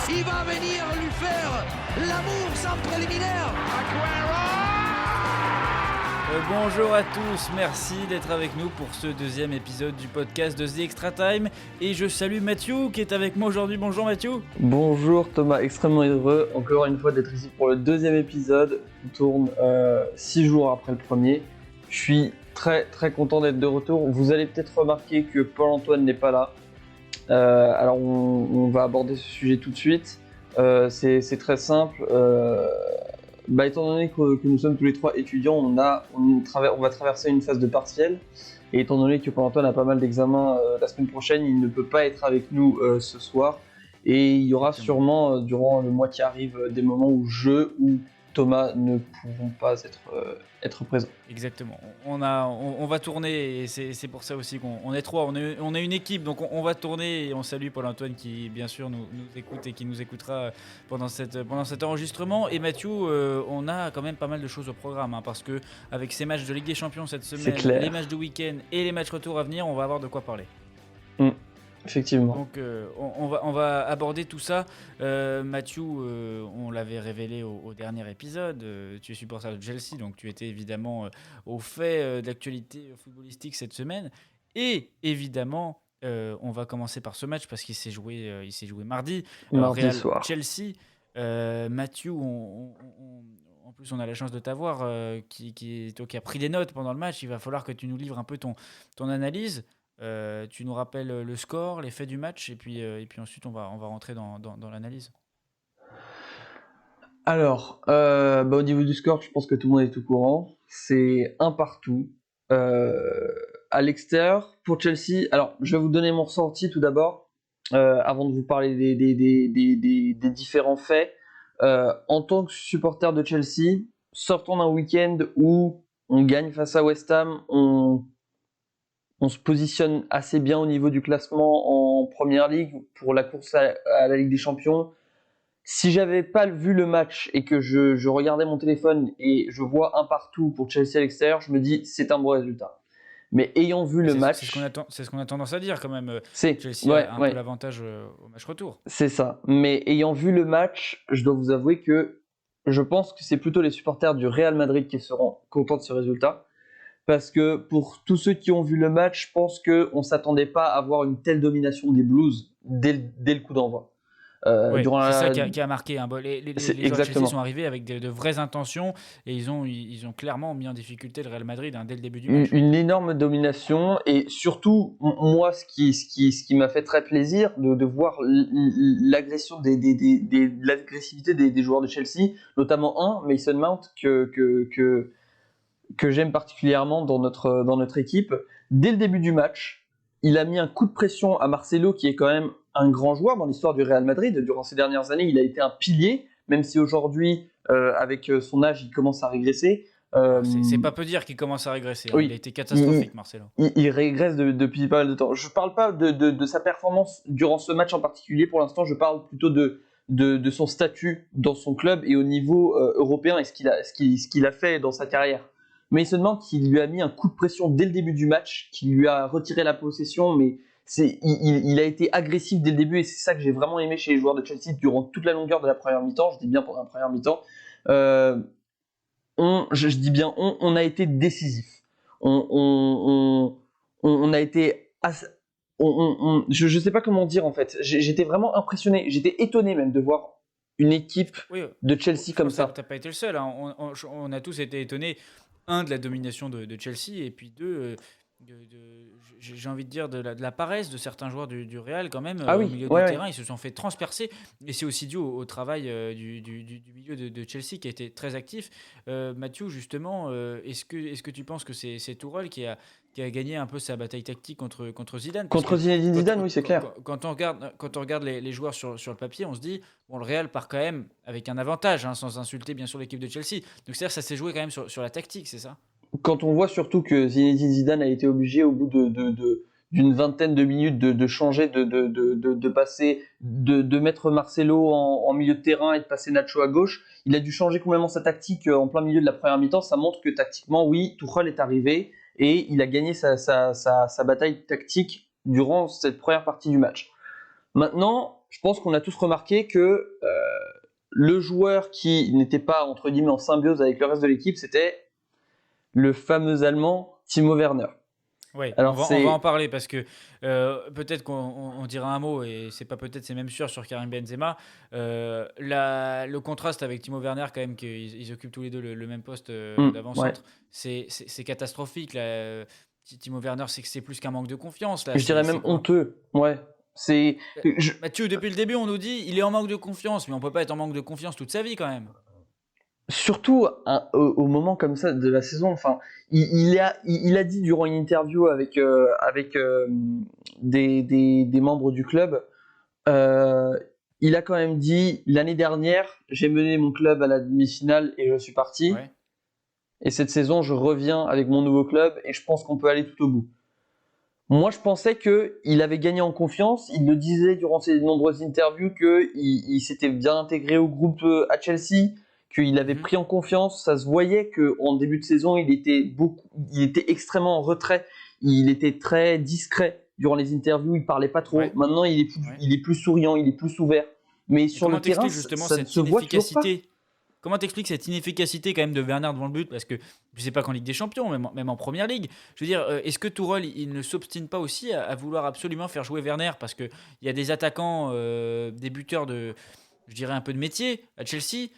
Il va venir lui faire l'amour sans préliminaire. Bonjour à tous, merci d'être avec nous pour ce deuxième épisode du podcast de The Extra Time. Et je salue Mathieu qui est avec moi aujourd'hui. Bonjour Mathieu. Bonjour Thomas, extrêmement heureux encore une fois d'être ici pour le deuxième épisode. On tourne 6 jours après le premier. Je suis très content d'être de retour. Vous allez peut-être remarquer que Paul-Antoine n'est pas là. Alors on va aborder ce sujet tout de suite. C'est très simple. Étant donné que nous sommes tous les trois étudiants, on va traverser une phase de partiel. Et étant donné que Paul-Antoine a pas mal d'examens la semaine prochaine, il ne peut pas être avec nous ce soir. Et il y aura sûrement, durant le mois qui arrive, des moments où je ou Thomas ne pourront pas être présents. Exactement. On va tourner et c'est pour ça aussi qu'on est trois. On est une équipe, donc on va tourner et on salue Paul-Antoine qui, bien sûr, nous écoute et qui nous écoutera pendant cet enregistrement. Et Mathieu, on a quand même pas mal de choses au programme parce que avec ces matchs de Ligue des Champions cette semaine, les matchs de week-end et les matchs retour à venir, on va avoir de quoi parler. Effectivement. Donc on va aborder tout ça. Mathieu, on l'avait révélé au dernier épisode, tu es supporter de Chelsea, donc tu étais évidemment au fait de l'actualité footballistique cette semaine. Et évidemment, on va commencer par ce match parce qu'il s'est joué mardi. Mardi soir. Chelsea. Mathieu, en plus on a la chance de t'avoir, qui a pris des notes pendant le match. Il va falloir que tu nous livres un peu ton analyse. Tu nous rappelles le score, les faits du match et puis ensuite on va rentrer dans l'analyse. Alors, au niveau du score, je pense que tout le monde est au courant. C'est 1 partout à l'extérieur pour Chelsea. Alors, je vais vous donner mon ressenti tout d'abord, avant de vous parler des différents faits. En tant que supporter de Chelsea, sortant d'un week-end où on gagne face à West Ham, on se positionne assez bien au niveau du classement en Première Ligue pour la course à la Ligue des Champions. Si j'avais pas vu le match et que je regardais mon téléphone et je vois 1 partout pour Chelsea à l'extérieur, je me dis c'est un bon résultat. Mais ayant vu le match... C'est ce qu'on a tendance à dire quand même. Chelsea a un peu l'avantage au match retour. C'est ça. Mais ayant vu le match, je dois vous avouer que je pense que c'est plutôt les supporters du Real Madrid qui seront contents de ce résultat. Parce que pour tous ceux qui ont vu le match, je pense qu'on ne s'attendait pas à avoir une telle domination des Blues dès le coup d'envoi. C'est ça qui a marqué. Les joueurs de Chelsea sont arrivés avec de vraies intentions et ils ont clairement mis en difficulté le Real Madrid dès le début du match. Une énorme domination et surtout, moi, ce qui m'a fait très plaisir de voir l'agression l'agressivité des joueurs de Chelsea, notamment Mason Mount, que j'aime particulièrement dans notre équipe. Dès le début du match, il a mis un coup de pression à Marcelo, qui est quand même un grand joueur dans l'histoire du Real Madrid. Durant ces dernières années, il a été un pilier, même si aujourd'hui, avec son âge, il commence à régresser. C'est pas peu dire qu'il commence à régresser. Oui, il a été catastrophique, Marcelo. Il régresse depuis pas mal de temps. Je parle pas de sa performance durant ce match en particulier. Pour l'instant, je parle plutôt de son statut dans son club et au niveau européen et ce qu'il a fait dans sa carrière. Mason Mount qui lui a mis un coup de pression dès le début du match, qui lui a retiré la possession, mais il a été agressif dès le début et c'est ça que j'ai vraiment aimé chez les joueurs de Chelsea durant toute la longueur de la première mi-temps. Je dis bien pendant la première mi-temps. Je dis bien on a été décisif. On a été je sais pas comment dire en fait. J'étais vraiment impressionné, j'étais étonné même de voir une équipe de Chelsea comme ça. T'as pas été le seul, hein. On a tous été étonnés. De la domination de Chelsea et puis j'ai envie de dire de la paresse de certains joueurs du Real quand même au milieu du terrain. Ils se sont fait transpercer et c'est aussi dû au travail du milieu de Chelsea qui a été très actif. Mathieu, justement, est-ce que tu penses que c'est Tuchel qui a gagné un peu sa bataille tactique contre Zidane? Contre Zinedine Zidane, oui, c'est clair. Quand on regarde les joueurs sur le papier, on se dit le Real part quand même avec un avantage, sans insulter bien sûr l'équipe de Chelsea. Donc c'est-à-dire que ça s'est joué quand même sur la tactique, c'est ça? Quand on voit surtout que Zinedine Zidane a été obligé au bout d'une vingtaine de minutes de changer, de passer, de mettre Marcelo en milieu de terrain et de passer Nacho à gauche, il a dû changer complètement sa tactique en plein milieu de la première mi-temps. Ça montre que tactiquement, oui, Tuchel est arrivé et il a gagné sa bataille tactique durant cette première partie du match. Maintenant, je pense qu'on a tous remarqué que le joueur qui n'était pas, entre guillemets, en symbiose avec le reste de l'équipe, c'était le fameux Allemand Timo Werner. Oui, Alors, on va en parler parce que peut-être qu'on dira un mot et c'est pas peut-être, c'est même sûr sur Karim Benzema. Le contraste avec Timo Werner, quand même, qu'ils occupent tous les deux le même poste ouais. d'avant-centre, c'est catastrophique. Là. Timo Werner, c'est plus qu'un manque de confiance. Là. Je dirais même quoi honteux. Ouais. Mathieu, depuis le début, on nous dit il est en manque de confiance, mais on peut pas être en manque de confiance toute sa vie quand même. Surtout au moment comme ça de la saison, enfin, il a dit durant une interview avec des membres du club, il a quand même dit l'année dernière, j'ai mené mon club à la demi-finale et je suis parti. Ouais. Et cette saison, je reviens avec mon nouveau club et je pense qu'on peut aller tout au bout. Moi, je pensais qu'il avait gagné en confiance. Il le disait durant ses nombreuses interviews qu'il s'était bien intégré au groupe à Chelsea, qu'il avait pris en confiance. Ça se voyait qu'en début de saison, il était extrêmement en retrait. Il était très discret durant les interviews. Il parlait pas trop. Ouais. Maintenant, il est plus souriant, il est plus ouvert. Mais sur le terrain, justement ça ne se voit toujours pas. Comment t'expliques cette inefficacité quand même de Werner devant le but? Parce que je sais pas qu'en Ligue des Champions, même en Première Ligue. Je veux dire, est-ce que Tourelle il ne s'obstine pas aussi à vouloir absolument faire jouer Werner? Parce qu'il y a des attaquants, des buteurs je dirais un peu de métier à Chelsea,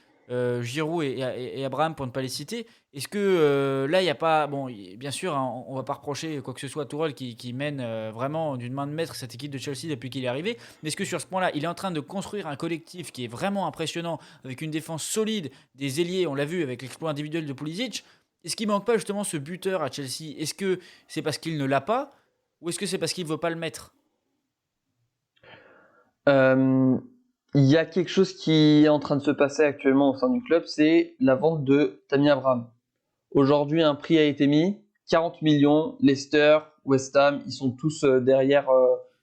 Giroud et Abraham pour ne pas les citer. Est-ce que là il n'y a pas, bon, bien sûr, hein, on va pas reprocher quoi que ce soit à Tourelle qui mène vraiment d'une main de maître cette équipe de Chelsea depuis qu'il est arrivé, mais est-ce que sur ce point-là il est en train de construire un collectif qui est vraiment impressionnant avec une défense solide, des ailiers, on l'a vu avec l'exploit individuel de Pulisic? Est-ce qu'il manque pas justement ce buteur à Chelsea? Est-ce que c'est parce qu'il ne l'a pas ou est-ce que c'est parce qu'il ne veut pas le mettre? Il y a quelque chose qui est en train de se passer actuellement au sein du club, c'est la vente de Tammy Abraham. Aujourd'hui, un prix a été mis, 40 millions, Leicester, West Ham, ils sont tous derrière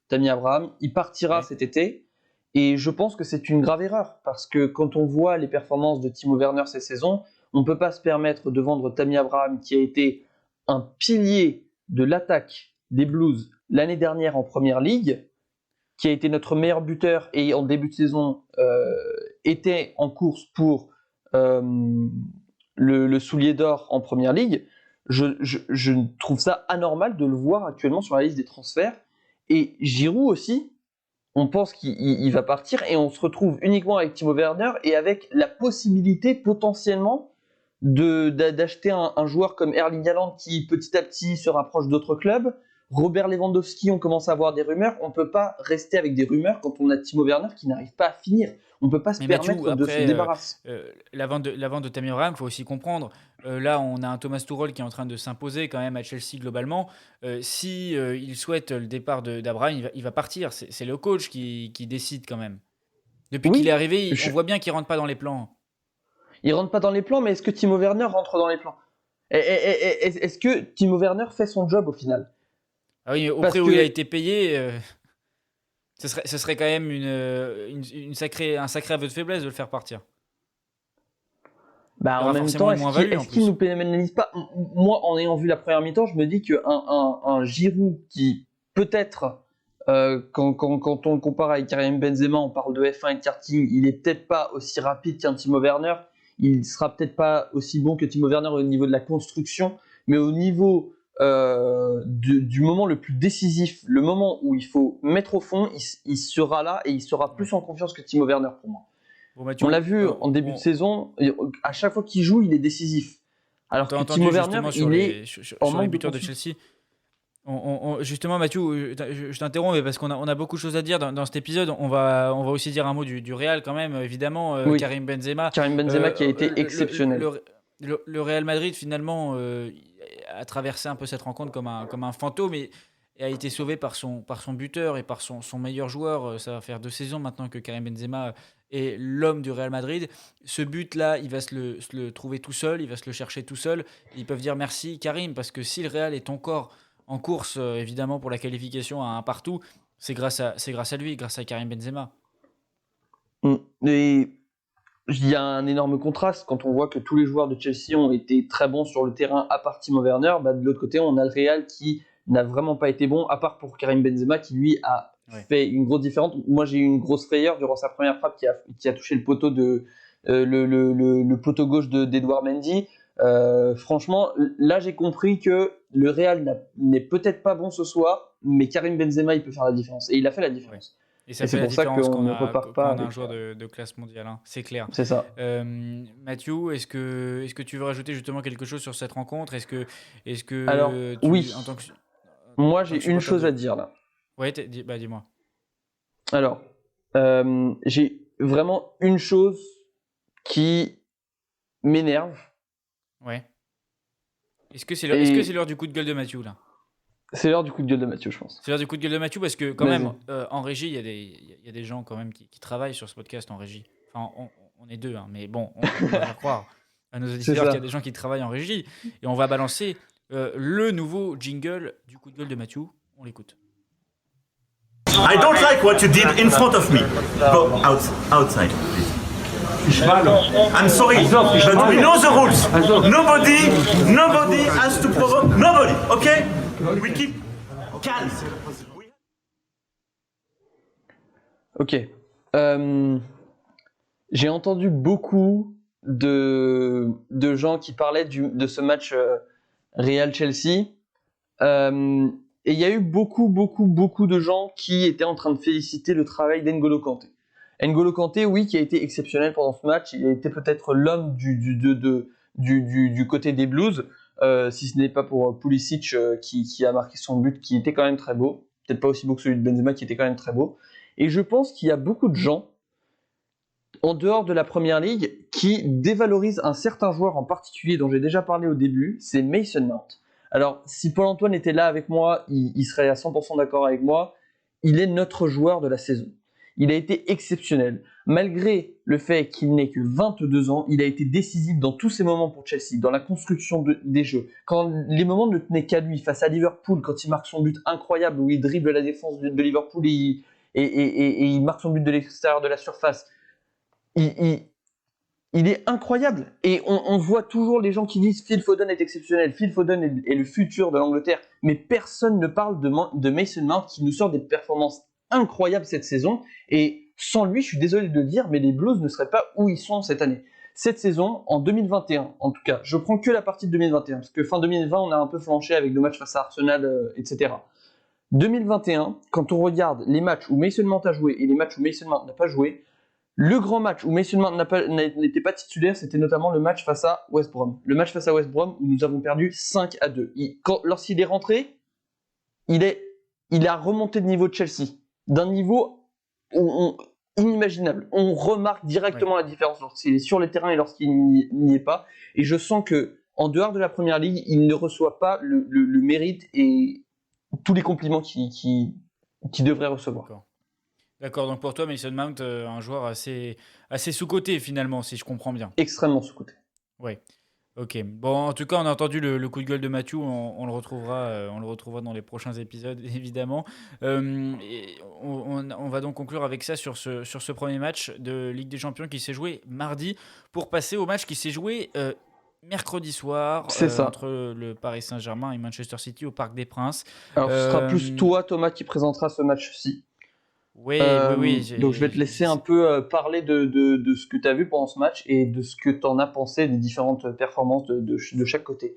Tammy Abraham. Il partira cet été et je pense que c'est une grave erreur parce que quand on voit les performances de Timo Werner cette saison, on ne peut pas se permettre de vendre Tammy Abraham qui a été un pilier de l'attaque des Blues l'année dernière en Première Ligue, qui a été notre meilleur buteur et en début de saison était en course pour le soulier d'or en Première Ligue. Je trouve ça anormal de le voir actuellement sur la liste des transferts. Et Giroud aussi, on pense qu'il va partir et on se retrouve uniquement avec Timo Werner et avec la possibilité potentiellement d'acheter un joueur comme Erling Haaland qui petit à petit se rapproche d'autres clubs. Robert Lewandowski, on commence à avoir des rumeurs. On ne peut pas rester avec des rumeurs quand on a Timo Werner qui n'arrive pas à finir. On ne peut pas se permettre de se débarrasser. La vente de Tammy Abraham, il faut aussi comprendre. Là, on a un Thomas Tuchel qui est en train de s'imposer quand même à Chelsea globalement. Si il souhaite le départ d'Abraham, il va partir. C'est le coach qui décide quand même. Depuis qu'il est arrivé, on voit bien qu'il ne rentre pas dans les plans. Il ne rentre pas dans les plans, mais est-ce que Timo Werner rentre dans les plans? Est-ce que Timo Werner fait son job au final? Ah oui, au prix où il a été payé, ce serait quand même un sacré aveu de faiblesse de le faire partir. En même temps, est-ce qu'il nous pénalise pas? Moi, en ayant vu la première mi-temps, je me dis qu'un Giroud qui peut-être, quand on le compare avec Karim Benzema, on parle de F1 et karting, il est peut-être pas aussi rapide qu'un Timo Werner, il sera peut-être pas aussi bon que Timo Werner au niveau de la construction, mais au niveau du moment le plus décisif, le moment où il faut mettre au fond, il sera là et il sera plus en confiance que Timo Werner pour moi. Bon, Mathieu, on l'a vu en début de saison, à chaque fois qu'il joue, il est décisif. Alors que Timo Werner, il est en manque de buteurs de Chelsea. Justement, Mathieu, je t'interromps mais parce qu'on a beaucoup de choses à dire dans cet épisode. On va aussi dire un mot du Real quand même, évidemment. Oui. Karim Benzema qui a été exceptionnel. Le Real Madrid, finalement, a traversé un peu cette rencontre comme un fantôme et a été sauvé par son buteur et par son meilleur joueur. Ça va faire 2 saisons maintenant que Karim Benzema est l'homme du Real Madrid. Ce but-là, il va se le trouver tout seul, il va se le chercher tout seul. Ils peuvent dire merci Karim, parce que si le Real est encore en course, évidemment, pour la qualification à un partout, c'est grâce à lui, grâce à Karim Benzema. Et il y a un énorme contraste quand on voit que tous les joueurs de Chelsea ont été très bons sur le terrain à part Timo Werner. De l'autre côté, on a le Real qui n'a vraiment pas été bon, à part pour Karim Benzema qui lui a Ouais. fait une grosse différence. Moi, j'ai eu une grosse frayeur durant sa première frappe qui a touché le poteau le poteau gauche d'Edouard Mendy. Franchement, là, j'ai compris que le Real n'est peut-être pas bon ce soir, mais Karim Benzema, il peut faire la différence. Et il a fait la différence. Et ça Et fait c'est la pour ça différence qu'on ne repart pas quand on a un avec joueur de classe mondiale, hein, c'est clair. C'est ça. Mathieu, est-ce que tu veux rajouter justement quelque chose sur cette rencontre? Est-ce Alors, que oui. en tant que, Moi, en tant j'ai que une supporter chose à dire là. Ouais, dis-moi. Alors, j'ai vraiment une chose qui m'énerve. Ouais. Est-ce que c'est Et l'heure du coup de gueule de Mathieu là? c'est l'heure du coup de gueule de Mathieu, je pense. C'est l'heure du coup de gueule de Mathieu parce que quand Vas-y. même en régie il y a des gens quand même qui travaillent sur ce podcast en régie. Enfin on est deux hein, mais bon on va faire croire à nos C'est auditeurs ça. qu'il y a des gens qui travaillent en régie et on va balancer le nouveau jingle du coup de gueule de Mathieu. On l'écoute. I don't like what you did in front of me. Go outside, please. I'm sorry, but we know the rules. Nobody has to provoke nobody, okay? We keep calm. Ok. J'ai entendu beaucoup de gens qui parlaient de ce match Real-Chelsea. Et il y a eu beaucoup de gens qui étaient en train de féliciter le travail d'N'Golo Kanté. N'Golo Kanté, oui, qui a été exceptionnel pendant ce match. Il a été peut-être l'homme du côté des Blues, si ce n'est pas pour Pulisic qui a marqué son but, qui était quand même très beau. Peut-être pas aussi beau que celui de Benzema, qui était quand même très beau. Et je pense qu'il y a beaucoup de gens, en dehors de la Première Ligue, qui dévalorisent un certain joueur en particulier dont j'ai déjà parlé au début, c'est Mason Mount. Alors, si Paul-Antoine était là avec moi, il serait à 100% d'accord avec moi. Il est notre joueur de la saison. Il a été exceptionnel. Malgré le fait qu'il n'ait que 22 ans, il a été décisif dans tous ces moments pour Chelsea, dans la construction des jeux. Quand les moments ne tenaient qu'à lui, face à Liverpool, quand il marque son but incroyable, où il dribble la défense de Liverpool et il marque son but de l'extérieur de la surface, il est incroyable. Et on voit toujours les gens qui disent Phil Foden est exceptionnel, Phil Foden est le futur de l'Angleterre, mais personne ne parle de Mason Mount qui nous sort des performances incroyables cette saison. Et sans lui, je suis désolé de le dire, mais les Blues ne seraient pas où ils sont cette année. Cette saison, en 2021, en tout cas, je prends que la partie de 2021, parce que fin 2020, on a un peu flanché avec nos matchs face à Arsenal, etc. 2021, quand on regarde les matchs où Mason Mount a joué et les matchs où Mason Mount n'a pas joué, le grand match où Mason Mount n'était pas titulaire, c'était notamment le match face à West Brom. Le match face à West Brom où nous avons perdu 5-2. Lorsqu'il est rentré, il a remonté le niveau de Chelsea. D'un niveau inimaginable. On remarque directement la différence lorsqu'il est sur le terrain et lorsqu'il n'y est pas. Et je sens que en dehors de la Première Ligue, il ne reçoit pas le mérite et tous les compliments qu'il devrait recevoir. D'accord, donc pour toi, Mason Mount, un joueur assez sous-coté finalement, si je comprends bien. Extrêmement sous-coté. Ouais. Ok. Bon, en tout cas, on a entendu le coup de gueule de Mathieu. On le retrouvera dans les prochains épisodes, évidemment. Et on va donc conclure avec ça sur ce premier match de Ligue des Champions qui s'est joué mardi, pour passer au match qui s'est joué mercredi soir entre le Paris Saint-Germain et Manchester City au Parc des Princes. Alors, ce sera plus toi, Thomas, qui présentera ce match-ci. Oui. Donc je vais te laisser un peu parler de ce que tu as vu pendant ce match et de ce que tu en as pensé des différentes performances de chaque côté.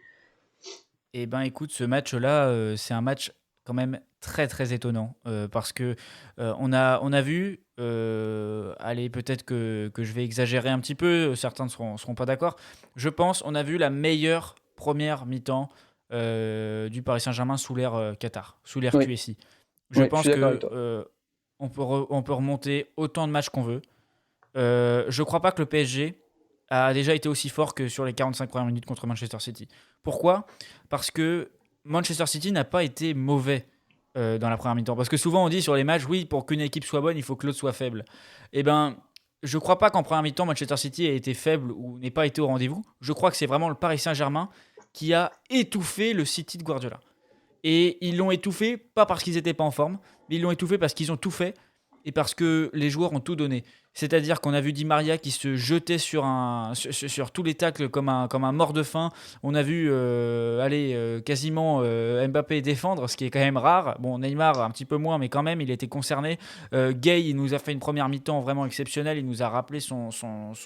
Eh ben écoute, ce match-là, c'est un match quand même très très étonnant parce que on a vu, allez, peut-être que je vais exagérer un petit peu, certains ne seront pas d'accord. Je pense on a vu la meilleure première mi-temps du Paris Saint-Germain sous l'ère Qatar, sous l'ère QSI. Je pense que on peut remonter autant de matchs qu'on veut. Je crois pas que le PSG a déjà été aussi fort que sur les 45 premières minutes contre Manchester City. Pourquoi ? Parce que Manchester City n'a pas été mauvais dans la première mi-temps. Parce que souvent on dit sur les matchs, oui, pour qu'une équipe soit bonne, il faut que l'autre soit faible. Eh ben, je crois pas qu'en première mi-temps, Manchester City ait été faible ou n'ait pas été au rendez-vous. Je crois que c'est vraiment le Paris Saint-Germain qui a étouffé le City de Guardiola. Et ils l'ont étouffé, pas parce qu'ils n'étaient pas en forme, mais ils l'ont étouffé parce qu'ils ont tout fait et parce que les joueurs ont tout donné. C'est-à-dire qu'on a vu Di Maria qui se jetait sur tous les tacles comme un mort de faim. On a vu quasiment Mbappé défendre, ce qui est quand même rare. Bon, Neymar un petit peu moins, mais quand même, il était concerné. Gay, il nous a fait une première mi-temps vraiment exceptionnelle. Il nous a rappelé son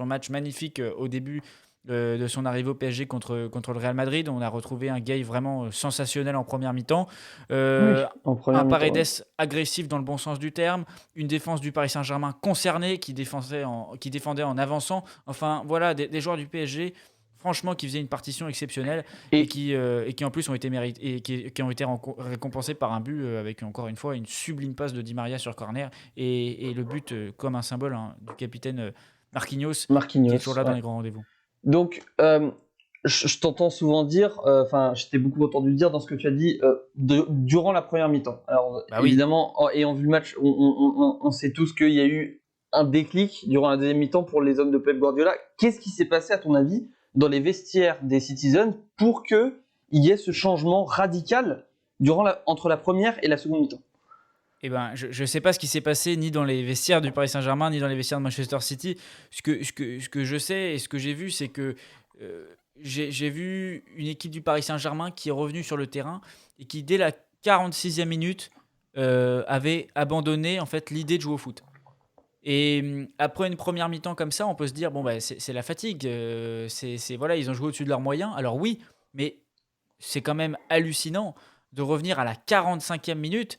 match magnifique au début de son arrivée au PSG contre le Real Madrid. On a retrouvé un Gay vraiment sensationnel en première mi-temps. En première Un mi-temps, Paredes ouais. agressif dans le bon sens du terme, une défense du Paris Saint-Germain concernée qui défendait en avançant. Enfin, voilà, des joueurs du PSG, franchement, qui faisaient une partition exceptionnelle et qui en plus ont été mérités et qui ont été récompensés par un but avec encore une fois une sublime passe de Di Maria sur corner et le but comme un symbole du capitaine Marquinhos, qui est toujours là dans ouais. les grands rendez-vous. Donc, je t'entends souvent dire, je t'ai beaucoup entendu dire dans ce que tu as dit durant la première mi-temps. Alors, Oui. évidemment, ayant vu le match, on sait tous qu'il y a eu un déclic durant la deuxième mi-temps pour les hommes de Pep Guardiola. Qu'est-ce qui s'est passé, à ton avis, dans les vestiaires des Citizens pour qu'il y ait ce changement radical entre la première et la seconde mi-temps? Eh ben, je ne sais pas ce qui s'est passé ni dans les vestiaires du Paris Saint-Germain, ni dans les vestiaires de Manchester City. Ce que je sais et ce que j'ai vu, c'est que j'ai vu une équipe du Paris Saint-Germain qui est revenue sur le terrain et qui, dès la 46e minute, avait abandonné en fait, l'idée de jouer au foot. Et après une première mi-temps comme ça, on peut se dire, c'est la fatigue. Voilà, ils ont joué au-dessus de leurs moyens. Alors oui, mais c'est quand même hallucinant de revenir à la 45e minute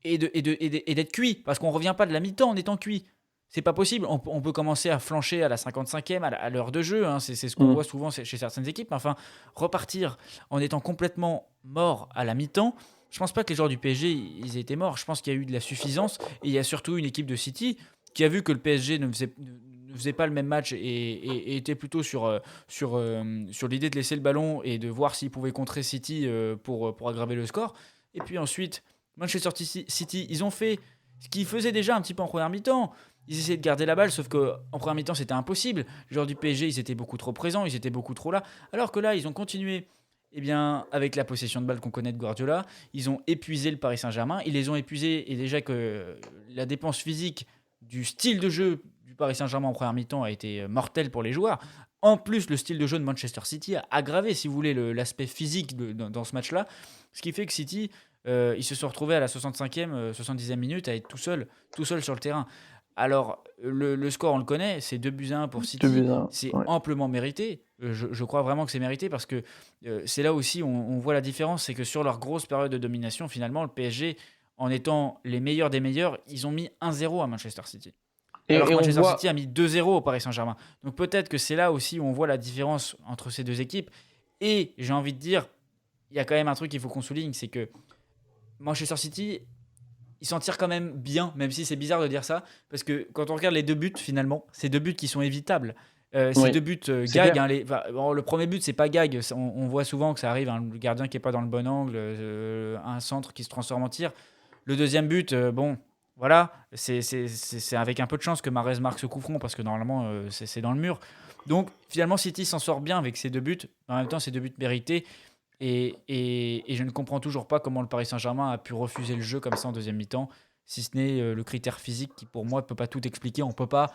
et d'être cuit, parce qu'on ne revient pas de la mi-temps en étant cuit. C'est pas possible. On peut commencer à flancher à la 55e, à l'heure de jeu. C'est ce qu'on voit souvent chez certaines équipes. Enfin, repartir en étant complètement mort à la mi-temps, je pense pas que les joueurs du PSG ils aient été morts. Je pense qu'il y a eu de la suffisance. Et il y a surtout une équipe de City qui a vu que le PSG ne faisait pas le même match et était plutôt sur l'idée de laisser le ballon et de voir s'ils pouvaient contrer City pour aggraver le score. Et puis ensuite, Manchester City, ils ont fait ce qu'ils faisaient déjà un petit peu en première mi-temps. Ils essayaient de garder la balle, sauf qu'en première mi-temps, c'était impossible. Les joueurs du PSG, ils étaient beaucoup trop présents, ils étaient beaucoup trop là. Alors que là, ils ont continué avec la possession de balle qu'on connaît de Guardiola. Ils ont épuisé le Paris Saint-Germain. Ils les ont épuisés, et déjà que la dépense physique du style de jeu du Paris Saint-Germain en première mi-temps a été mortelle pour les joueurs. En plus, le style de jeu de Manchester City a aggravé, si vous voulez, l'aspect physique dans ce match-là. Ce qui fait que City... ils se sont retrouvés à la 65e, 70e minute à être tout seul sur le terrain. Alors, le score, on le connaît, c'est 2-1 pour City. 2-1, c'est ouais. amplement mérité. Je crois vraiment que c'est mérité parce que c'est là aussi on voit la différence. C'est que sur leur grosse période de domination, finalement, le PSG, en étant les meilleurs des meilleurs, ils ont mis 1-0 à Manchester City. Alors que Manchester City a mis 2-0 au Paris Saint-Germain. Donc peut-être que c'est là aussi où on voit la différence entre ces deux équipes. Et j'ai envie de dire, il y a quand même un truc qu'il faut qu'on souligne, c'est que Manchester City, ils s'en tirent quand même bien, même si c'est bizarre de dire ça, parce que quand on regarde les deux buts, finalement, c'est deux buts qui sont évitables. Ces deux buts gag. Le premier but, c'est pas gag. On voit souvent que ça arrive, le gardien qui est pas dans le bon angle, un centre qui se transforme en tir. Le deuxième but, voilà, c'est avec un peu de chance que Mahrez marque ce coup franc, parce que normalement, c'est dans le mur. Donc, finalement, City s'en sort bien avec ces deux buts. En même temps, ces deux buts mérités. Et je ne comprends toujours pas comment le Paris Saint-Germain a pu refuser le jeu comme ça en deuxième mi-temps, si ce n'est le critère physique qui, pour moi, ne peut pas tout expliquer. On peut pas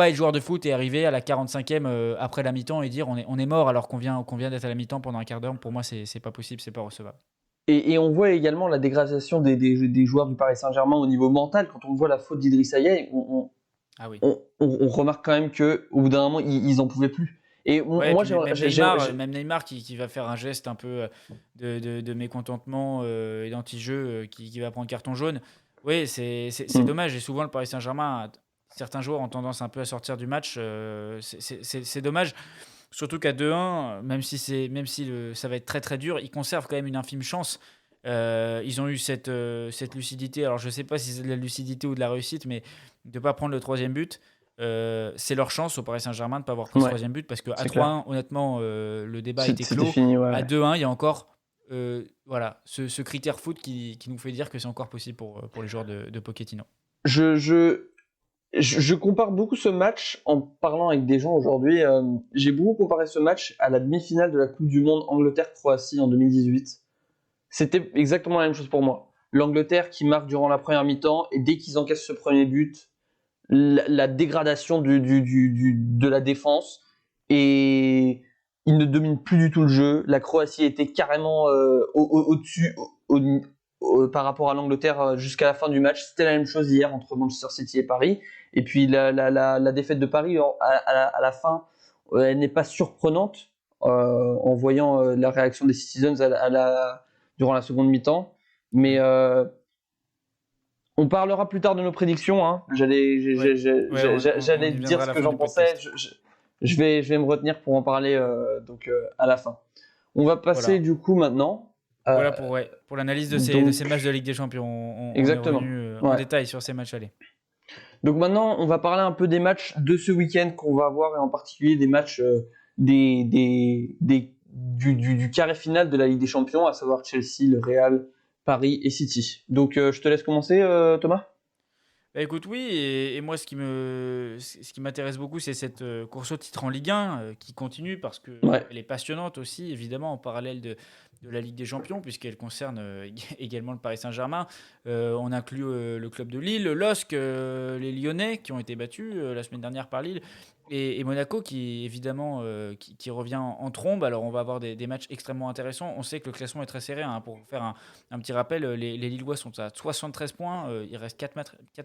être joueur de foot et arriver à la 45e après la mi-temps et dire on est mort alors qu'on vient d'être à la mi-temps pendant un quart d'heure. Pour moi, c'est pas possible, c'est pas recevable. Et on voit également la dégradation des joueurs du Paris Saint-Germain au niveau mental. Quand on voit la faute d'Idrissa Gueye, on remarque quand même qu'au bout d'un moment, ils n'en pouvaient plus. Et moi, même Neymar qui va faire un geste un peu de mécontentement et d'anti-jeu qui va prendre carton jaune. Oui, c'est dommage. Et souvent, le Paris Saint-Germain, certains joueurs ont tendance un peu à sortir du match. C'est dommage. Surtout qu'à 2-1, même si ça va être très très dur, ils conservent quand même une infime chance. Ils ont eu cette lucidité. Alors, je ne sais pas si c'est de la lucidité ou de la réussite, mais de ne pas prendre le troisième but. C'est leur chance au Paris Saint-Germain de ne pas avoir pris ce troisième but, parce qu'à 3-1, honnêtement, le débat était clos. Fini, ouais. À 2-1, il y a encore ce critère foot qui nous fait dire que c'est encore possible pour les joueurs de Pochettino. Je compare beaucoup ce match en parlant avec des gens aujourd'hui. J'ai beaucoup comparé ce match à la demi-finale de la Coupe du Monde Angleterre-Croatie en 2018. C'était exactement la même chose pour moi. l'Angleterre qui marque durant la première mi-temps, et dès qu'ils encaissent ce premier but, la dégradation de la défense, et ils ne dominent plus du tout le jeu. La Croatie était carrément au-dessus par rapport à l'Angleterre jusqu'à la fin du match. C'était la même chose hier entre Manchester City et Paris. Et puis la défaite de Paris à la fin, elle n'est pas surprenante en voyant la réaction des Citizens durant la seconde mi-temps. Mais on parlera plus tard de nos prédictions. Hein. J'allais dire ce que j'en pensais. Je vais me retenir pour en parler à la fin. On va passer du coup maintenant. Voilà pour l'analyse de ces matchs de Ligue des Champions. Exactement. On est revenu en détail sur ces matchs allés. Donc maintenant, on va parler un peu des matchs de ce week-end qu'on va avoir, et en particulier des matchs du carré final de la Ligue des Champions, à savoir Chelsea, le Real, Paris et City. Donc je te laisse commencer, Thomas. Bah écoute, oui, et moi ce qui m'intéresse beaucoup, c'est cette course au titre en Ligue 1 qui continue parce que elle est passionnante aussi, évidemment, en parallèle de la Ligue des Champions, puisqu'elle concerne également le Paris Saint-Germain. On inclut le club de Lille, le LOSC, les Lyonnais qui ont été battus la semaine dernière par Lille, et Monaco qui évidemment qui revient en trombe. Alors on va avoir des matchs extrêmement intéressants. On sait que le classement est très serré, hein. Pour faire un petit rappel, les Lillois sont à 73 points, il reste 4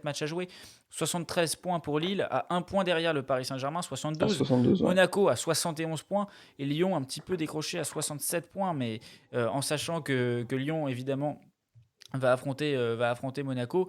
matchs à jouer. 73 points pour Lille, à 1 point derrière le Paris Saint-Germain, 72. Monaco à 71 points, et Lyon un petit peu décroché à 67 points, mais en sachant que Lyon évidemment va affronter Monaco.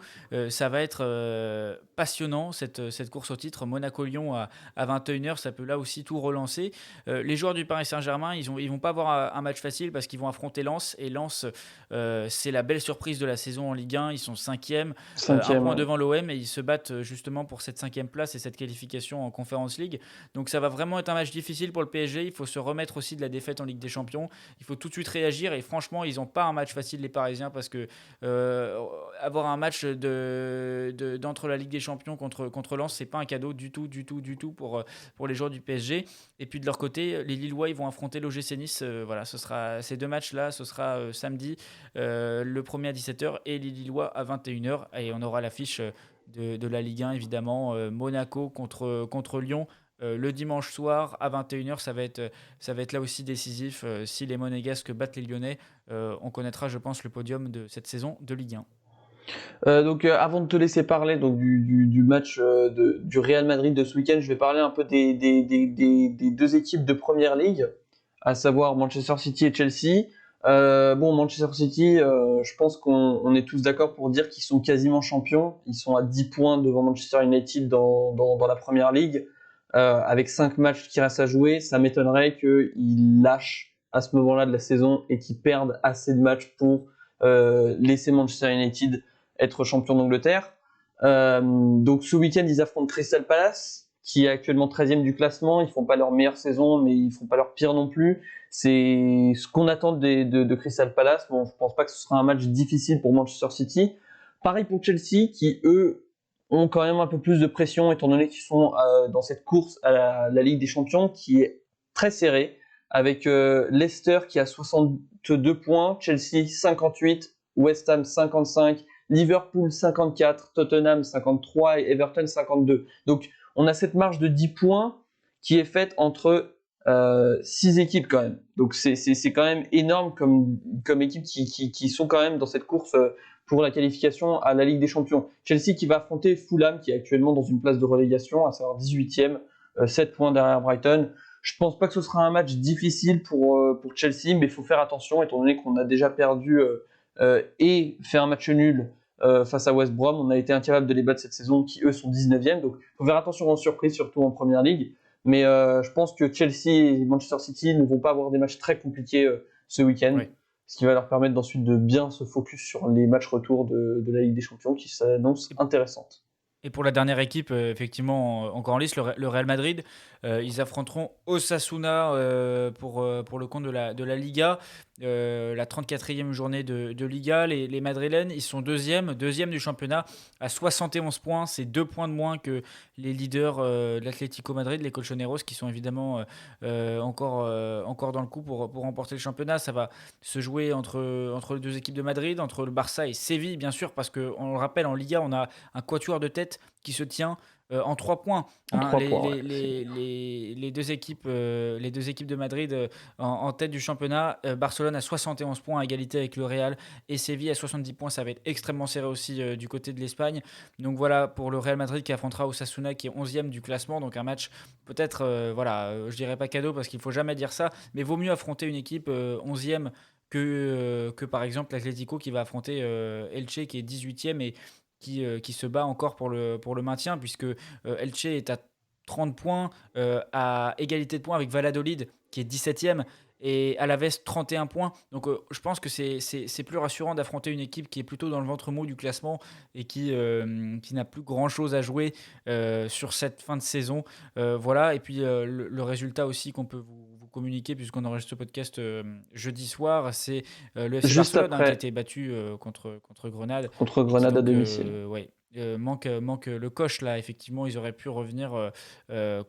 Ça va être passionnant, cette course au titre. Monaco-Lyon à 21h, ça peut là aussi tout relancer. Les joueurs du Paris Saint-Germain, ils vont pas avoir un match facile parce qu'ils vont affronter Lens. Et Lens, c'est la belle surprise de la saison en Ligue 1. Ils sont 5e, un point devant l'OM, et ils se battent justement pour cette 5e place et cette qualification en Conference League. Donc ça va vraiment être un match difficile pour le PSG. Il faut se remettre aussi de la défaite en Ligue des Champions. Il faut tout de suite réagir, et franchement, ils n'ont pas un match facile, les Parisiens, parce que avoir un match d'entre la Ligue des Champions contre Lens, c'est pas un cadeau du tout pour les joueurs du PSG. Et puis de leur côté, les Lillois, ils vont affronter l'OGC Nice. Voilà, ce sera ces deux matchs-là, ce sera samedi, le premier à 17h et les Lillois à 21h. Et on aura l'affiche de la Ligue 1 évidemment, Monaco contre Lyon. Le dimanche soir à 21h, ça va être là aussi décisif. Si les Monégasques battent les Lyonnais, on connaîtra, je pense, le podium de cette saison de Ligue 1. Avant de te laisser parler du match du Real Madrid de ce week-end, je vais parler un peu des deux équipes de Première Ligue, à savoir Manchester City et Chelsea. Manchester City, je pense qu'on est tous d'accord pour dire qu'ils sont quasiment champions. Ils sont à 10 points devant Manchester United dans la Première Ligue. Avec 5 matchs qui restent à jouer, ça m'étonnerait qu'ils lâchent à ce moment-là de la saison et qu'ils perdent assez de matchs pour laisser Manchester United être champion d'Angleterre. Donc ce week-end, ils affrontent Crystal Palace, qui est actuellement 13e du classement. Ils font pas leur meilleure saison, mais ils font pas leur pire non plus. C'est ce qu'on attend de Crystal Palace. Bon, je pense pas que ce sera un match difficile pour Manchester City. Pareil pour Chelsea, qui eux ont quand même un peu plus de pression, étant donné qu'ils sont dans cette course à la Ligue des Champions qui est très serrée, avec Leicester qui a 62 points, Chelsea 58, West Ham 55, Liverpool 54, Tottenham 53 et Everton 52. Donc on a cette marge de 10 points qui est faite entre 6 équipes quand même. Donc c'est quand même énorme comme équipe qui sont quand même dans cette course pour la qualification à la Ligue des Champions. Chelsea qui va affronter Fulham, qui est actuellement dans une place de relégation, à savoir 18e, 7 points derrière Brighton. Je pense pas que ce sera un match difficile pour Chelsea, mais il faut faire attention, étant donné qu'on a déjà perdu et fait un match nul face à West Brom. On a été incapable de les battre cette saison, qui eux sont 19e. Donc il faut faire attention aux surprises, surtout en Première Ligue. Mais je pense que Chelsea et Manchester City ne vont pas avoir des matchs très compliqués ce week-end. Oui. Ce qui va leur permettre ensuite de bien se focus sur les matchs retour de la Ligue des Champions qui s'annoncent intéressantes. Et pour la dernière équipe, effectivement, encore en lice, le Real Madrid, ils affronteront Osasuna pour le compte de la Liga, la 34e journée de Liga. Les Madrilènes, ils sont deuxième du championnat à 71 points. C'est 2 points de moins que les leaders de l'Atlético Madrid, les Colchoneros, qui sont évidemment encore dans le coup pour remporter le championnat. Ça va se jouer entre les deux équipes de Madrid, entre le Barça et Séville, bien sûr, parce qu'on le rappelle, en Liga, on a un quatuor de tête qui se tient en 3 points. Les deux équipes de Madrid en tête du championnat. Barcelone à 71 points à égalité avec le Real et Séville à 70 points. Ça va être extrêmement serré aussi du côté de l'Espagne. Donc voilà pour le Real Madrid qui affrontera Osasuna qui est 11e du classement. Donc un match peut-être, je dirais pas cadeau parce qu'il ne faut jamais dire ça, mais vaut mieux affronter une équipe 11e que par exemple l'Atlético qui va affronter Elche qui est 18e et qui se bat encore pour le maintien, puisque Elche est à 30 points, à égalité de points avec Valladolid, qui est 17e, et Alaves 31 points. Donc je pense que c'est plus rassurant d'affronter une équipe qui est plutôt dans le ventre mou du classement et qui n'a plus grand-chose à jouer sur cette fin de saison. Voilà, et puis le résultat aussi qu'on peut vous communiquer, puisqu'on enregistre ce podcast jeudi soir, c'est le FC Barcelone qui a été battu contre Grenade. Contre Grenade à domicile. Manque le coche là, effectivement, ils auraient pu revenir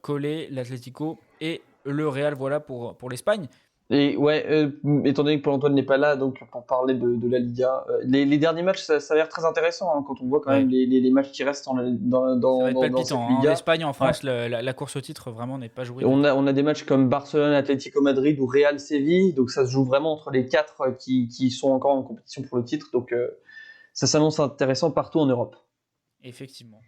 coller l'Atlético et le Real, voilà pour l'Espagne. Et étant donné que Paul-Antoine n'est pas là, donc pour parler de la Liga, les derniers matchs, ça a l'air très intéressant hein, quand on voit quand même les matchs qui restent dans ça va être palpitant, cette Liga. En Espagne, en France, la course au titre vraiment n'est pas jouée. On a des matchs comme Barcelone, Atlético Madrid ou Real Séville, donc ça se joue vraiment entre les 4 qui sont encore en compétition pour le titre, donc ça s'annonce intéressant partout en Europe. Effectivement.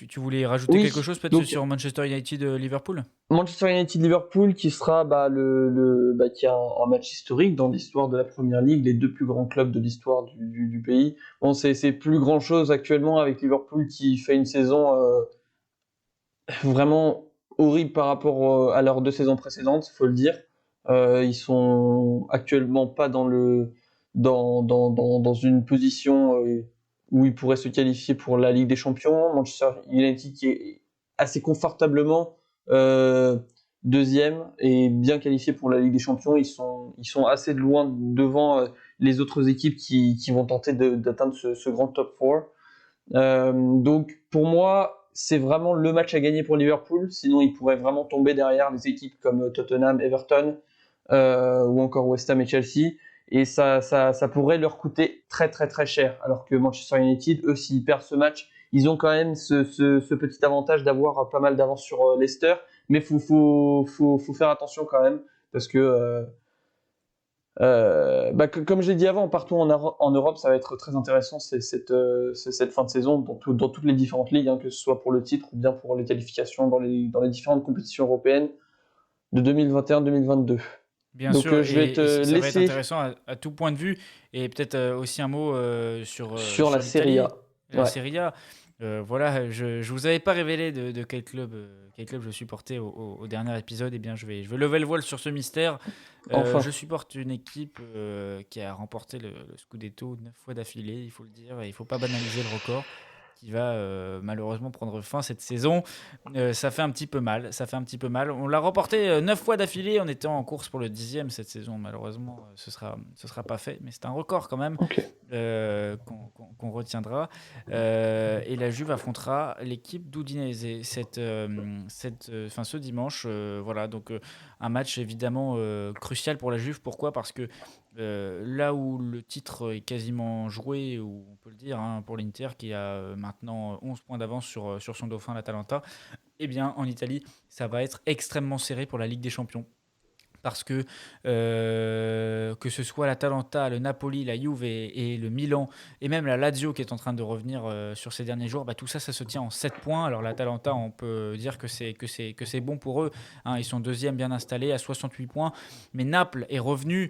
Tu voulais rajouter quelque chose peut-être sur Manchester United-Liverpool ? Manchester United-Liverpool qui sera qui a un match historique dans l'histoire de la Première Ligue, les 2 plus grands clubs de l'histoire du pays. Bon, c'est plus grand chose actuellement avec Liverpool qui fait une saison vraiment horrible par rapport à leurs 2 saisons précédentes, faut le dire. Ils sont actuellement pas dans une position où ils pourraient se qualifier pour la Ligue des Champions. Manchester United qui est assez confortablement deuxième et bien qualifié pour la Ligue des Champions. Ils sont assez loin devant les autres équipes qui vont tenter d'atteindre ce grand top 4. Donc pour moi, c'est vraiment le match à gagner pour Liverpool. Sinon, ils pourraient vraiment tomber derrière les équipes comme Tottenham, Everton ou encore West Ham et Chelsea. Et ça pourrait leur coûter très très très cher. Alors que Manchester United, eux, s'ils perdent ce match, ils ont quand même ce petit avantage d'avoir pas mal d'avance sur Leicester. Mais faut faire attention quand même, parce que comme j'ai dit avant, partout en Europe, ça va être très intéressant cette fin de saison dans toutes les différentes ligues, hein, que ce soit pour le titre ou bien pour les qualifications dans les différentes compétitions européennes de 2021-2022. Bien donc, sûr, je vais te ça laisser va être intéressant à tout point de vue, et peut-être aussi un mot sur la Serie A. La Serie A. Voilà, je vous avais pas révélé de quel club je supportais au dernier épisode. Eh bien, je vais lever le voile sur ce mystère. Enfin. Je supporte une équipe qui a remporté le Scudetto 9 fois d'affilée, il faut le dire, et il faut pas banaliser le record qui va malheureusement prendre fin cette saison. Ça fait un petit peu mal. On l'a remporté 9 fois d'affilée en étant en course pour le 10e cette saison. Malheureusement, ce sera pas fait, mais c'est un record quand même. Okay. Qu'on retiendra. Et la Juve affrontera l'équipe d'Udinese ce dimanche. Voilà, donc un match évidemment crucial pour la Juve. Pourquoi ? Parce que là où le titre est quasiment joué, ou on peut le dire, hein, pour l'Inter qui a maintenant 11 points d'avance sur son dauphin, l'Atalanta, eh bien en Italie, ça va être extrêmement serré pour la Ligue des Champions. Parce que ce soit l'Atalanta, le Napoli, la Juve et le Milan, et même la Lazio qui est en train de revenir sur ces derniers jours, tout ça se tient en 7 points. Alors l'Atalanta, on peut dire que c'est bon pour eux, hein, ils sont deuxième bien installés à 68 points, mais Naples est revenu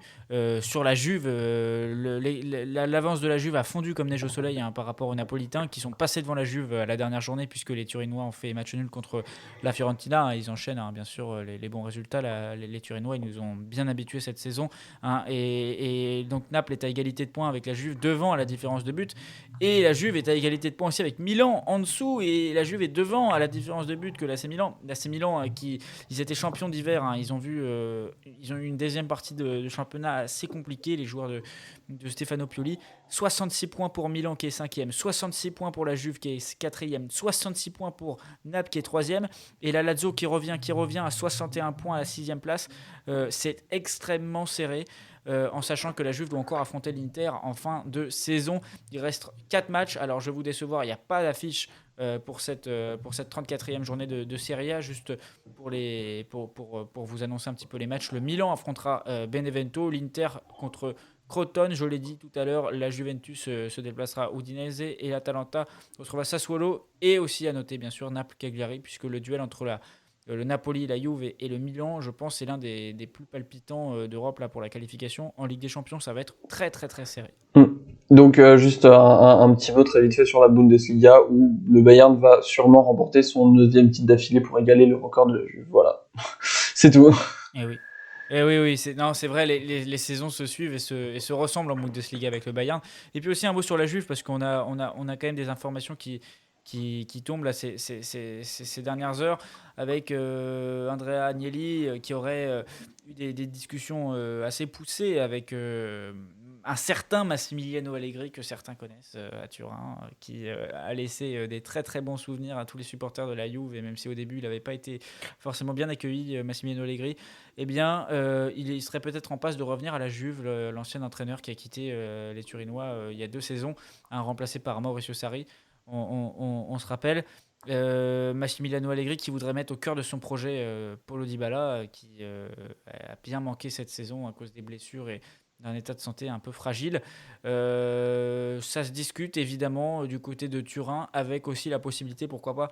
sur la Juve, l'avance de la Juve a fondu comme neige au soleil, hein, par rapport aux Napolitains qui sont passés devant la Juve à la dernière journée, puisque les Turinois ont fait match nul contre la Fiorentina, hein, ils enchaînent, hein, bien sûr les bons résultats, les Turinois, ils nous ont bien habitués cette saison. Hein, et donc Naples est à égalité de points avec la Juve devant à la différence de but. Et la Juve est à égalité de points aussi avec Milan en dessous. Et la Juve est devant à la différence de but que l'AC Milan. L'AC Milan, ils étaient champions d'hiver. Hein, ils ont eu une deuxième partie de championnat assez compliquée, les joueurs de Stefano Pioli. 66 points pour Milan qui est 5e, 66 points pour la Juve qui est 4e, 66 points pour Naples qui est 3e, et la Lazio qui revient à 61 points à la 6e place. C'est extrêmement serré, en sachant que la Juve doit encore affronter l'Inter en fin de saison. Il reste 4 matchs, alors je vais vous décevoir, il n'y a pas d'affiche pour cette 34e journée de Serie A, juste pour vous annoncer un petit peu les matchs. Le Milan affrontera Benevento, l'Inter contre Crotone, je l'ai dit tout à l'heure, la Juventus se déplacera à Udinese et l'Atalanta retrouvera Sassuolo, et aussi à noter bien sûr Naples-Cagliari, puisque le duel entre le Napoli, la Juve et le Milan, je pense, c'est l'un des plus palpitants d'Europe là, pour la qualification. En Ligue des Champions, ça va être très très très serré. Donc juste un petit mot très vite fait sur la Bundesliga, où le Bayern va sûrement remporter son 9e titre d'affilée pour égaler le record de la Juve. Voilà, c'est tout. Et oui, c'est vrai, les saisons se suivent et se ressemblent en Bundesliga avec le Bayern. Et puis aussi un mot sur la Juve, parce qu'on a quand même des informations qui tombent là ces dernières heures, avec Andrea Agnelli qui aurait eu des discussions assez poussées avec un certain Massimiliano Allegri que certains connaissent à Turin, qui a laissé des très très bons souvenirs à tous les supporters de la Juve, et même si au début il n'avait pas été forcément bien accueilli, Massimiliano Allegri, eh bien il serait peut-être en passe de revenir à la Juve, l'ancien entraîneur qui a quitté les Turinois il y a 2 saisons, remplacé par Mauricio Sarri. On se rappelle, Massimiliano Allegri qui voudrait mettre au cœur de son projet Paulo Dybala, qui a bien manqué cette saison à cause des blessures et d'un état de santé un peu fragile. Ça se discute évidemment du côté de Turin, avec aussi la possibilité, pourquoi pas,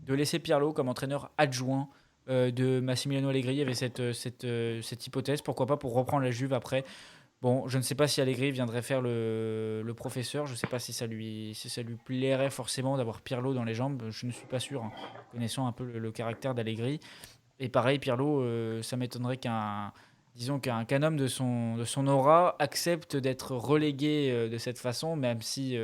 de laisser Pirlo comme entraîneur adjoint de Massimiliano Allegri. Il y avait cette hypothèse, pourquoi pas, pour reprendre la Juve après. Bon, je ne sais pas si Allegri viendrait faire le professeur, je ne sais pas si ça lui plairait forcément d'avoir Pirlo dans les jambes, je ne suis pas sûr, hein, connaissant un peu le caractère d'Allegri. Et pareil, Pirlo, ça m'étonnerait qu'un homme de son aura accepte d'être relégué de cette façon, même si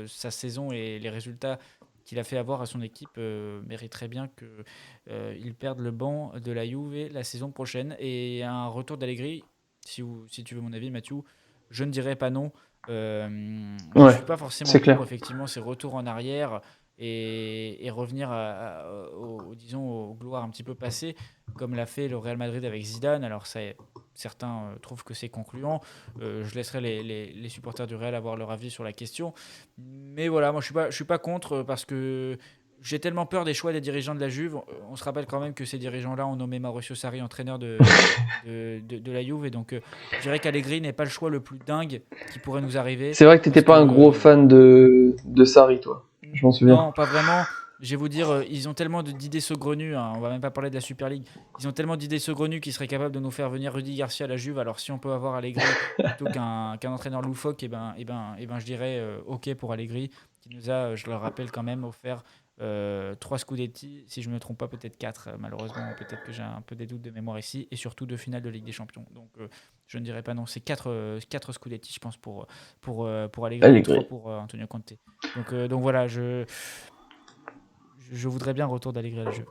sa saison et les résultats qu'il a fait avoir à son équipe mériteraient bien qu'il perde le banc de la Juve la saison prochaine. Et un retour d'Allegri, si tu veux mon avis, Mathieu, je ne dirais pas non. Je ne suis pas forcément pour effectivement ces retours en arrière et revenir aux gloires un petit peu passées, comme l'a fait le Real Madrid avec Zidane. Alors certains trouvent que c'est concluant. Je laisserai les supporters du Real avoir leur avis sur la question. Mais voilà, moi je suis pas contre, parce que j'ai tellement peur des choix des dirigeants de la Juve. On se rappelle quand même que ces dirigeants-là ont nommé Mauricio Sarri entraîneur de la Juve. Et donc, je dirais qu'Allegri n'est pas le choix le plus dingue qui pourrait nous arriver. C'est vrai que tu n'étais pas un gros fan de Sarri, toi. Je m'en souviens. Non, pas vraiment. Je vais vous dire, ils ont tellement d'idées saugrenues. Hein, on va même pas parler de la Super League. Ils ont tellement d'idées saugrenues qu'ils seraient capables de nous faire venir Rudy Garcia à la Juve. Alors, si on peut avoir Allegri plutôt qu'un entraîneur loufoque, et ben, je dirais OK pour Allegri, qui nous a, je le rappelle quand même, offert 3 Scudetti, si je ne me trompe pas, peut-être 4, malheureusement, peut-être que j'ai un peu des doutes de mémoire ici, et surtout 2 finales de Ligue des Champions. Donc je ne dirais pas non, c'est 4 Scudetti, je pense, pour Allegri, et 3 pour Antonio Conte. Donc voilà, je voudrais bien un retour d'Allegri à la Juve.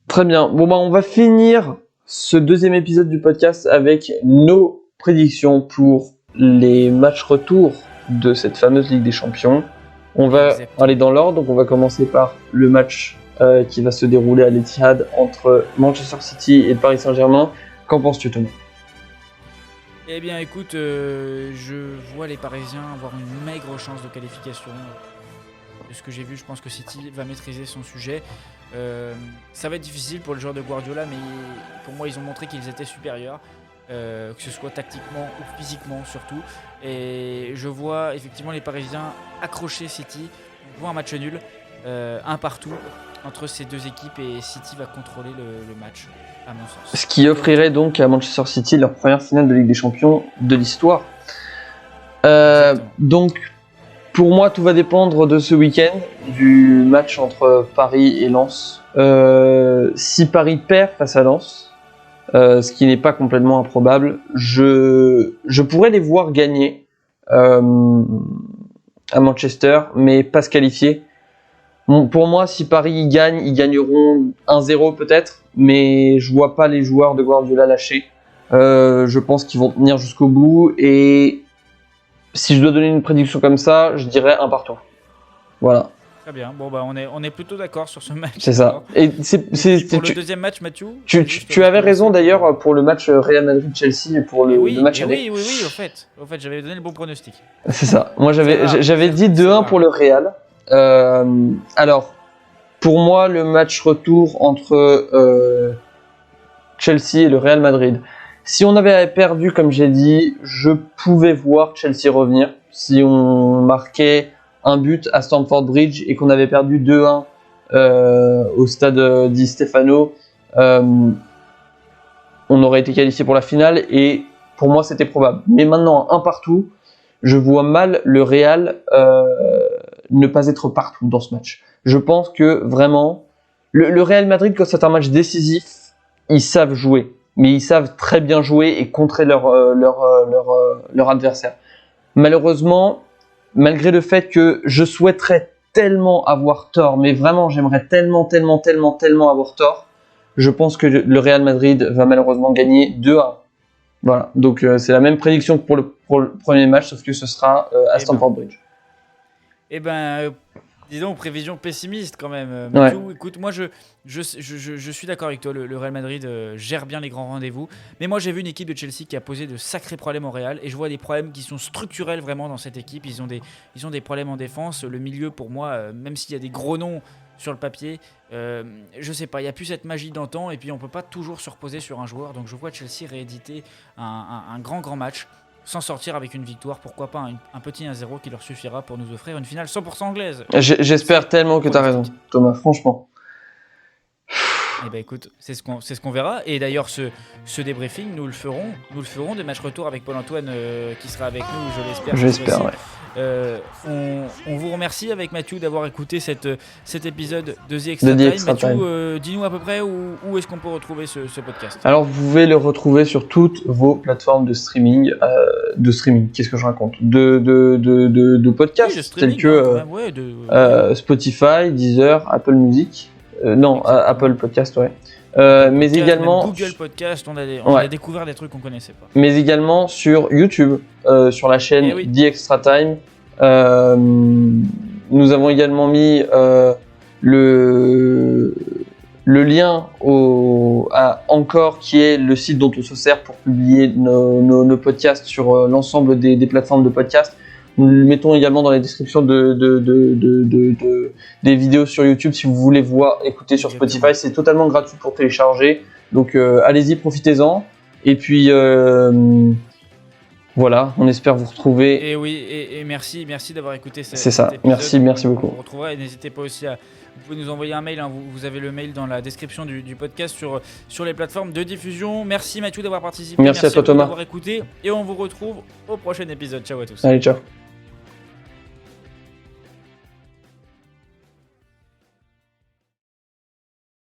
Très bien. Bon, on va finir ce 2e épisode du podcast avec nos prédictions pour les matchs retour de cette fameuse Ligue des Champions. On va aller dans l'ordre, donc on va commencer par le match qui va se dérouler à l'Etihad entre Manchester City et Paris Saint-Germain. Qu'en penses-tu, Thomas ? Eh bien écoute, je vois les Parisiens avoir une maigre chance de qualification. De ce que j'ai vu, je pense que City va maîtriser son sujet. Ça va être difficile pour le joueur de Guardiola, mais pour moi ils ont montré qu'ils étaient supérieurs. Que ce soit tactiquement ou physiquement surtout, et je vois effectivement les Parisiens accrocher City. On voit un match nul, un partout entre ces deux équipes, et City va contrôler le match, à mon sens. Ce qui offrirait donc à Manchester City leur première finale de Ligue des Champions de l'histoire. Donc pour moi tout va dépendre de ce week-end, du match entre Paris et Lens. Si Paris perd face à Lens, ce qui n'est pas complètement improbable. Je pourrais les voir gagner à Manchester, mais pas se qualifier. Bon, pour moi, si Paris gagne, ils gagneront 1-0 peut-être, mais je vois pas les joueurs de Guardiola lâcher. Je pense qu'ils vont tenir jusqu'au bout, et si je dois donner une prédiction comme ça, je dirais 1-1. Voilà. Très bien. Bon, bah, on est plutôt d'accord sur ce match. C'est ça. Et Pour le deuxième match, Mathieu, tu avais raison d'ailleurs pour le match Real Madrid-Chelsea et pour le match aller. Oui, au fait, j'avais donné le bon pronostic. C'est ça. Moi, j'avais dit 2-1 pour le Real. Alors, pour moi, le match retour entre Chelsea et le Real Madrid. Si on avait perdu, comme j'ai dit, je pouvais voir Chelsea revenir. Si on marquait un but à Stamford Bridge et qu'on avait perdu 2-1 au stade Di Stefano, on aurait été qualifié pour la finale, et pour moi c'était probable. Mais maintenant, 1-1, je vois mal le Real ne pas être partout dans ce match. Je pense que vraiment, le Real Madrid, quand c'est un match décisif, ils savent jouer, mais ils savent très bien jouer et contrer leur adversaire. Malheureusement, malgré le fait que je souhaiterais tellement avoir tort, mais vraiment j'aimerais tellement avoir tort, je pense que le Real Madrid va malheureusement gagner 2-1. Voilà, donc c'est la même prédiction que pour le premier match, sauf que ce sera à Stamford Bridge. Eh ben, disons, prévision pessimiste quand même. Ouais. Mathieu, écoute, moi je suis d'accord avec toi, le Real Madrid gère bien les grands rendez-vous. Mais moi j'ai vu une équipe de Chelsea qui a posé de sacrés problèmes au Real, et je vois des problèmes qui sont structurels vraiment dans cette équipe. Ils ont des problèmes en défense. Le milieu, pour moi, même s'il y a des gros noms sur le papier, je sais pas, il n'y a plus cette magie d'antan, et puis on peut pas toujours se reposer sur un joueur. Donc je vois Chelsea rééditer un grand match, s'en sortir avec une victoire, pourquoi pas un petit 1-0 qui leur suffira pour nous offrir une finale 100% anglaise. J'espère tellement que tu as raison, Thomas, franchement. Eh ben écoute, c'est ce qu'on verra. Et d'ailleurs, ce débriefing, nous le ferons des matchs retour avec Paul-Antoine qui sera avec nous, je l'espère. J'espère, ouais. On vous remercie avec Mathieu d'avoir écouté cet épisode de The Extra Time. Mathieu, dis-nous à peu près où est-ce qu'on peut retrouver ce podcast. Alors, vous pouvez le retrouver sur toutes vos plateformes de streaming. Qu'est-ce que je raconte de podcasts, oui, tels que Spotify, Deezer, Apple Music. Apple Podcast, ouais. Mais également Google Podcast, on a découvert des trucs qu'on connaissait pas. Mais également sur YouTube, sur la chaîne The Extra Time. Nous avons également mis le lien à Anchor, qui est le site dont on se sert pour publier nos podcasts sur l'ensemble des plateformes de podcasts. Nous le mettons également dans les descriptions des vidéos sur YouTube si vous voulez écouter sur Spotify. C'est totalement gratuit pour télécharger. Donc allez-y, profitez-en. Et puis voilà, on espère vous retrouver. Et oui, et merci d'avoir écouté cet épisode. Merci beaucoup. On vous retrouvera, et n'hésitez pas aussi vous pouvez nous envoyer un mail, hein. Vous avez le mail dans la description du podcast sur les plateformes de diffusion. Merci Mathieu d'avoir participé. Merci à toi Thomas d'avoir écouté, et on vous retrouve au prochain épisode. Ciao à tous. Allez, ciao.